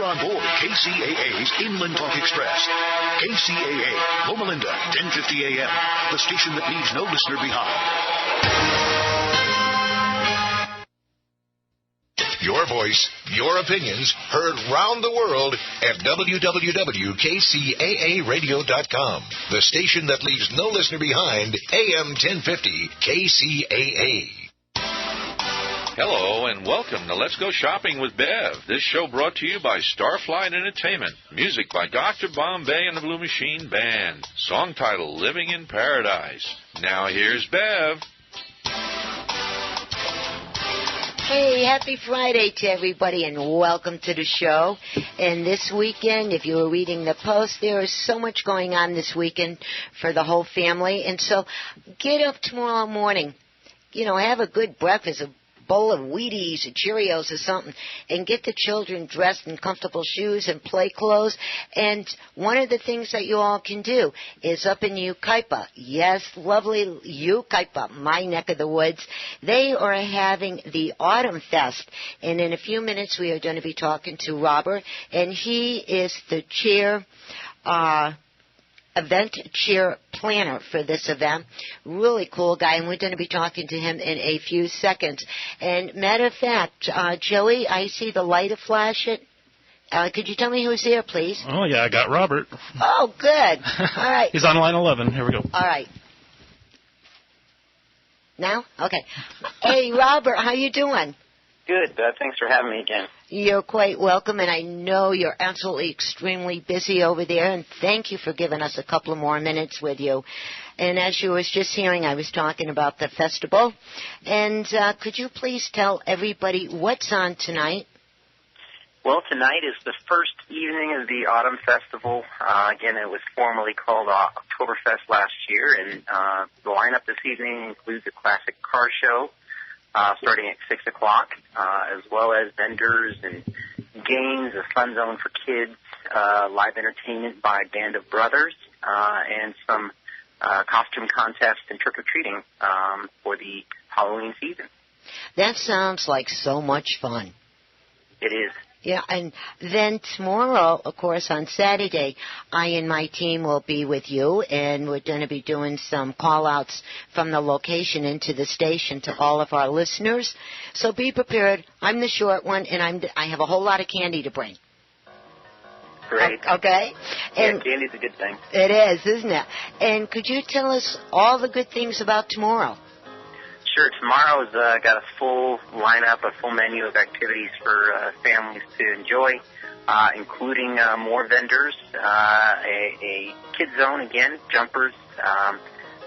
on board KCAA's Inland Talk Express. KCAA, Loma Linda, 1050 AM, the station that leaves no listener behind. Your voice, your opinions, heard round the world at www.kcaaradio.com. The station that leaves no listener behind, AM 1050, KCAA. Hello and welcome to Let's Go Shopping with Bev. This show brought to you by Starflight Entertainment. Music by Dr. Bombay and the Blue Machine Band. Song title, Living in Paradise. Now here's Bev. Hey, happy Friday to everybody and welcome to the show. And this weekend, if you were reading the Post, there is so much going on this weekend for the whole family. And so get up tomorrow morning, have a good breakfast, a bowl of Wheaties or Cheerios or something, and get the children dressed in comfortable shoes and play clothes. And one of the things that you all can do is up in Yucaipa, yes, lovely Yucaipa, my neck of the woods, they are having the Autumn Fest. And in a few minutes we are going to be talking to Robert, and he is the event chair planner for this event. Really cool guy, and we're going to be talking to him in a few seconds. And matter of fact, Joey, I see the light flash it. Could you tell me who's there, please? Oh, yeah, I got Robert. Oh, good. All right. He's on line 11. Here we go. All right. Now? Okay. Hey, Robert, how you doing? Good. Thanks for having me again. You're quite welcome, and I know you're absolutely extremely busy over there, and thank you for giving us a couple of more minutes with you. And as you was just hearing, I was talking about the festival. And could you please tell everybody what's on tonight? Well, tonight is the first evening of the Autumn Festival. Again, it was formerly called Oktoberfest last year, and the lineup this evening includes a classic car show, starting at 6 o'clock, as well as vendors and games, a fun zone for kids, live entertainment by Band of Brothers, and some costume contests and trick-or-treating for the Halloween season. That sounds like so much fun. It is. Yeah, and then tomorrow, of course, on Saturday, I and my team will be with you, and we're going to be doing some call-outs from the location into the station to all of our listeners. So be prepared. I'm the short one, and I have a whole lot of candy to bring. Great. Okay? And yeah, candy's a good thing. It is, isn't it? And could you tell us all the good things about tomorrow? Sure. Tomorrow's got a full lineup, a full menu of activities for families to enjoy, including more vendors, a kids zone again, jumpers,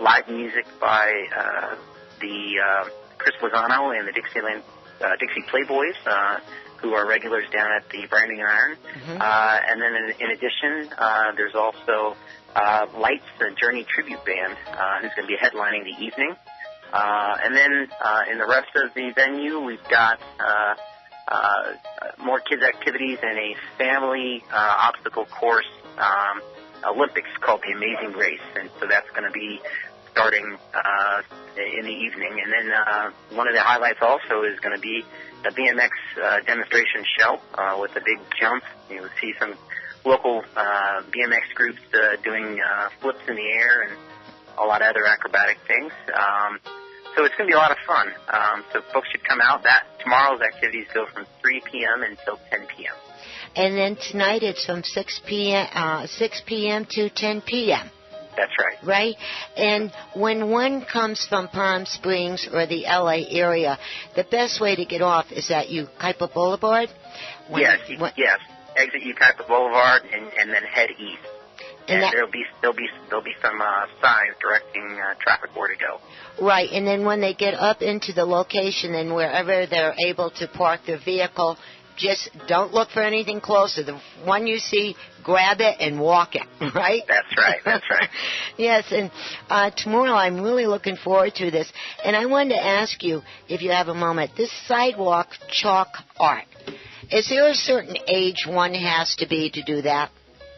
live music by the Chris Lozano and the Dixie Playboys, who are regulars down at the Branding Iron. Mm-hmm. And then in addition, there's also Lights, the Journey Tribute Band, who's going to be headlining the evening. And then in the rest of the venue, we've got more kids' activities and a family obstacle course Olympics called the Amazing Race. And so that's going to be starting in the evening. And then one of the highlights also is going to be the BMX demonstration show with a big jump. You'll see some local BMX groups doing flips in the air and a lot of other acrobatic things. So it's going to be a lot of fun. So folks should come out. Tomorrow's activities go from 3 p.m. until 10 p.m. And then tonight it's from 6 p.m. to 10 p.m. That's right. Right? And when one comes from Palm Springs or the L.A. area, the best way to get off is at Yucaipa Boulevard? Yes. Exit Yucaipa Boulevard and then head east. And there'll be some signs directing traffic where to go. Right, and then when they get up into the location and wherever they're able to park their vehicle, just don't look for anything closer. The one you see, grab it and walk it, right? That's right. Yes, and tomorrow I'm really looking forward to this. And I wanted to ask you, if you have a moment, this sidewalk chalk art, is there a certain age one has to be to do that?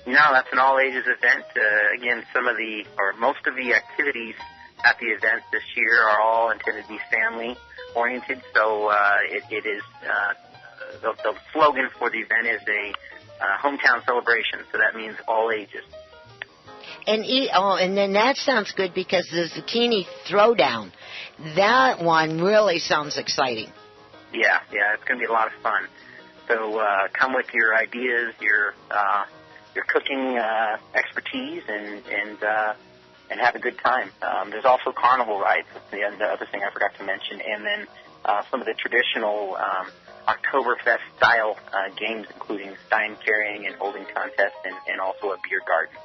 No, that's an all-ages event. Again, most of the activities at the event this year are all intended to be family-oriented. So it is the slogan for the event is a hometown celebration, so that means all ages. And then that sounds good because the zucchini throwdown, that one really sounds exciting. Yeah, it's going to be a lot of fun. So come with your ideas, your cooking expertise, and have a good time. There's also carnival rides. That's the other thing I forgot to mention, and then some of the traditional Oktoberfest-style games, including stein carrying and holding contests, and also a beer garden.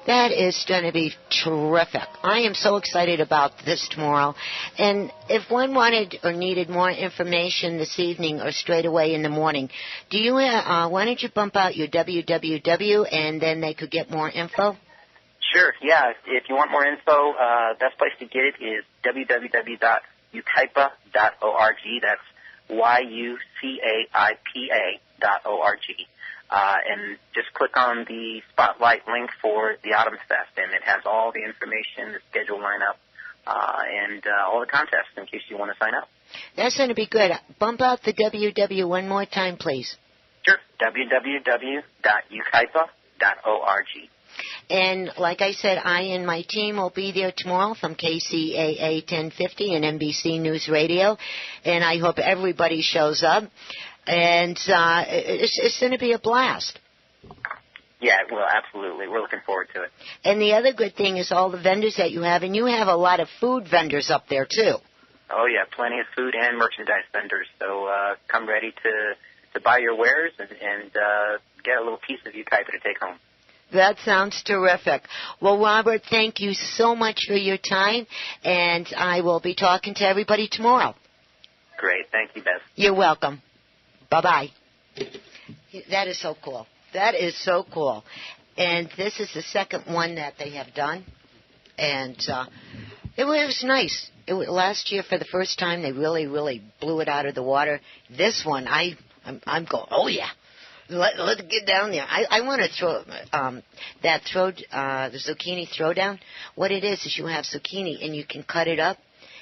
That is going to be terrific. I am so excited about this tomorrow. And if one wanted or needed more information this evening or straight away in the morning, do you? Why don't you bump out your www and then they could get more info? Sure, yeah. If you want more info, best place to get it is www.yucaipa.org. That's yucaipa.org. And just click on the spotlight link for the Autumn Fest, and it has all the information, the schedule lineup, and all the contests in case you want to sign up. That's going to be good. Bump out the www one more time, please. Sure, www.yucaipa.org. And like I said, I and my team will be there tomorrow from KCAA 1050 and NBC News Radio, and I hope everybody shows up. And it's going to be a blast. Yeah, well, absolutely. We're looking forward to it. And the other good thing is all the vendors that you have, and you have a lot of food vendors up there, too. Oh, yeah, plenty of food and merchandise vendors. So come ready to buy your wares and get a little piece of Yucaipa to take home. That sounds terrific. Well, Robert, thank you so much for your time, and I will be talking to everybody tomorrow. Great. Thank you, Beth. You're welcome. Bye-bye. That is so cool. That is so cool. And this is the second one that they have done. And it was nice. Last year, for the first time, they really, really blew it out of the water. This one, I'm going, oh, yeah. Let's get down there. I want to throw the zucchini throwdown. What it is you have zucchini, and you can cut it up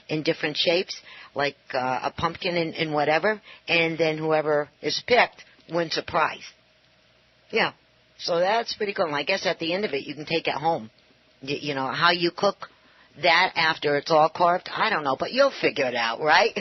in different shapes, like a pumpkin and whatever, and then whoever is picked wins a prize. Yeah, so that's pretty cool. And I guess at the end of it, you can take it home. You know, how you cook that after it's all carved, I don't know, but you'll figure it out, right?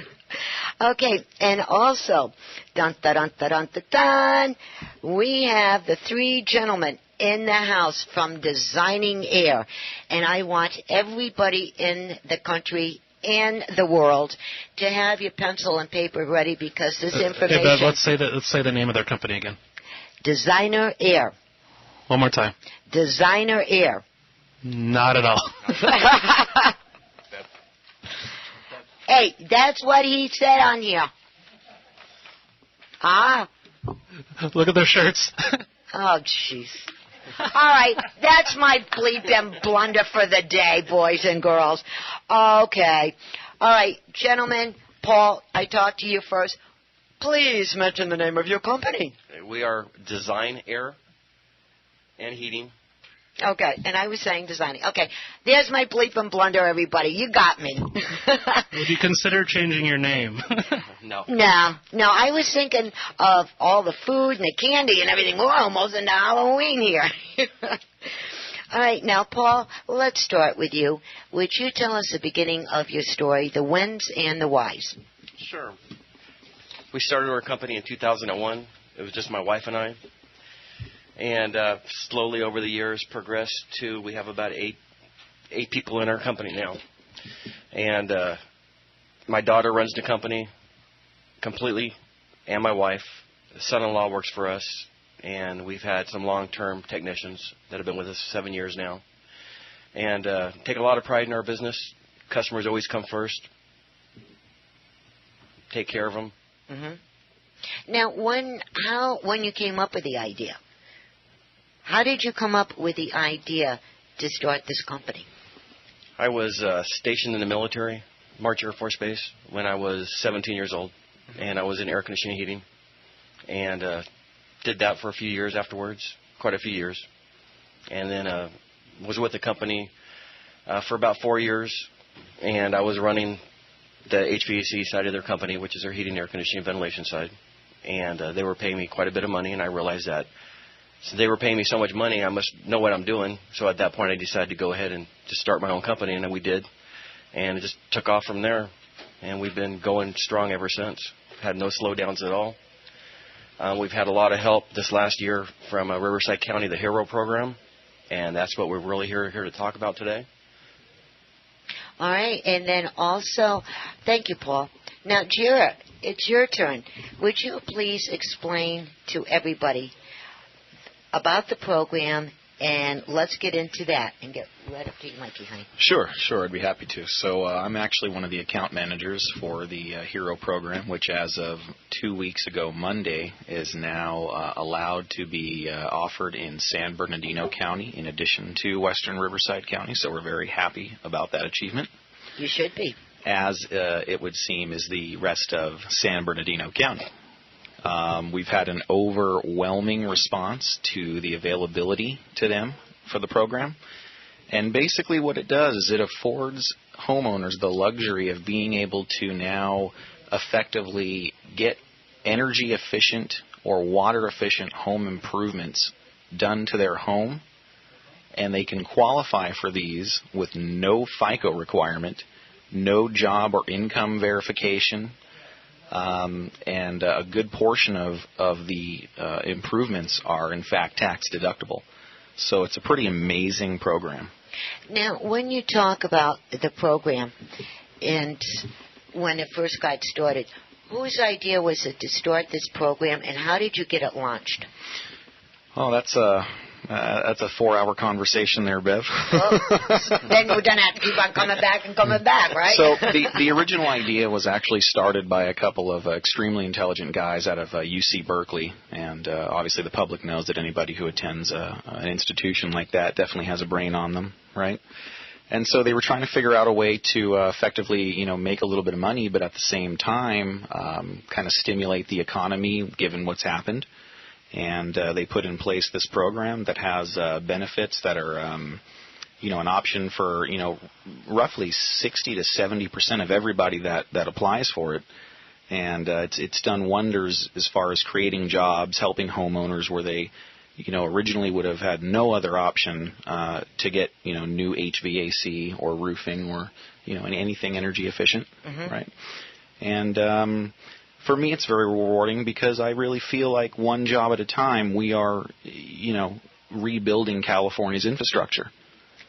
Okay, and also, dun-dun-dun-dun-dun-dun, we have the three gentlemen in the house from Designing Air, and I want everybody in the country and the world to have your pencil and paper ready because this information... Hey, Bev, let's say the name of their company again. Designer Air. One more time. Designer Air. Not at all. Hey, that's what he said on here. Ah. Look at their shirts. Oh, jeez. All right, that's my bleep and blunder for the day, boys and girls. Okay. All right, gentlemen, Paul, I talked to you first. Please mention the name of your company. We are Design Air and Heating. Okay, and I was saying designing. Okay, there's my bleep and blunder, everybody. You got me. Would you consider changing your name? No. No, I was thinking of all the food and the candy and everything. We're almost into Halloween here. All right, now, Paul, let's start with you. Would you tell us the beginning of your story, the whens and the whys? Sure. We started our company in 2001. It was just my wife and I. And slowly over the years progressed to we have about eight people in our company now. And my daughter runs the company completely, and my wife. The son-in-law works for us, and we've had some long-term technicians that have been with us 7 years now. And take a lot of pride in our business. Customers always come first. Take care of them. Mm-hmm. Now, when you came up with the idea, how did you come up with the idea to start this company? I was stationed in the military, March Air Force Base, when I was 17 years old, and I was in air conditioning heating, and did that for a few years afterwards, quite a few years, and then was with the company for about 4 years, and I was running the HVAC side of their company, which is their heating, air conditioning, ventilation side, and they were paying me quite a bit of money, and I realized that So they were paying me so much money, I must know what I'm doing. So at that point, I decided to go ahead and just start my own company, and then we did. And it just took off from there. And we've been going strong ever since. Had no slowdowns at all. We've had a lot of help this last year from Riverside County, the HERO program. And that's what we're really here to talk about today. All right. And then also, thank you, Paul. Now, Jarrett, it's your turn. Would you please explain to everybody about the program, and let's get into that and get right up to your mic behind. Sure, I'd be happy to. So I'm actually one of the account managers for the HERO program, which as of 2 weeks ago, Monday, is now allowed to be offered in San Bernardino County in addition to Western Riverside County. So we're very happy about that achievement. You should be. As it would seem is the rest of San Bernardino County. We've had an overwhelming response to the availability to them for the program. And basically what it does is it affords homeowners the luxury of being able to now effectively get energy efficient or water efficient home improvements done to their home. And they can qualify for these with no FICO requirement, no job or income verification. And a good portion of the improvements are, in fact, tax deductible. So it's a pretty amazing program. Now, when you talk about the program and when it first got started, whose idea was it to start this program, and how did you get it launched? Oh, that's a 4-hour conversation there, Bev. Well, then we're going to have to keep on coming back, right? So the original idea was actually started by a couple of extremely intelligent guys out of UC Berkeley, and obviously the public knows that anybody who attends an institution like that definitely has a brain on them, right? And so they were trying to figure out a way to effectively, make a little bit of money, but at the same time kind of stimulate the economy given what's happened. And they put in place this program that has benefits that are, an option for, roughly 60 to 70% of everybody that applies for it. And it's done wonders as far as creating jobs, helping homeowners where they, originally would have had no other option to get, new HVAC or roofing or, anything energy efficient, right? And for me, it's very rewarding because I really feel like one job at a time we are, rebuilding California's infrastructure.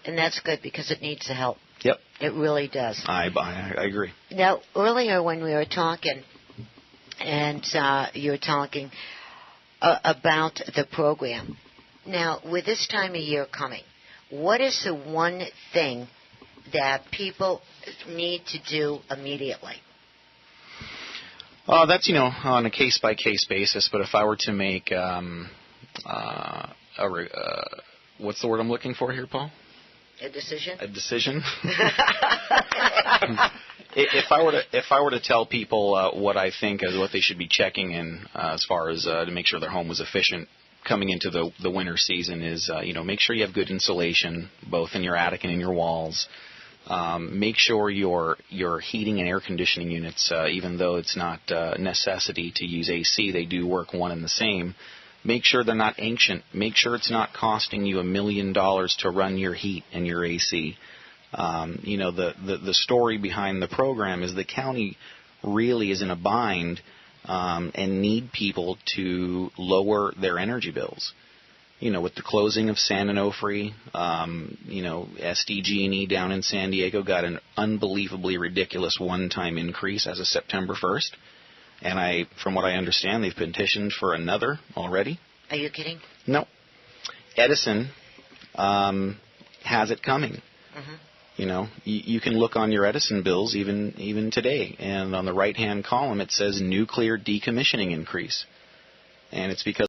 And that's good because it needs the help. Yep. It really does. I agree. Now, earlier when we were talking, and you were talking about the program. Now, with this time of year coming, what is the one thing that people need to do immediately? That's, on a case-by-case basis, but if I were to make, what's the word I'm looking for here, Paul? A decision? A decision? If I were to tell people what I think is what they should be checking in as far as to make sure their home was efficient coming into the winter season is, make sure you have good insulation, both in your attic and in your walls. Make sure your heating and air conditioning units, even though it's not a necessity to use AC, they do work one and the same. Make sure they're not ancient. Make sure it's not costing you $1 million to run your heat and your AC. The story behind the program is the county really is in a bind and need people to lower their energy bills. With the closing of San Onofre, SDG&E down in San Diego got an unbelievably ridiculous one-time increase as of September 1st. And from what I understand, they've petitioned for another already. Are you kidding? No. Edison has it coming. You can look on your Edison bills even today, and on the right-hand column it says nuclear decommissioning increase. And it's because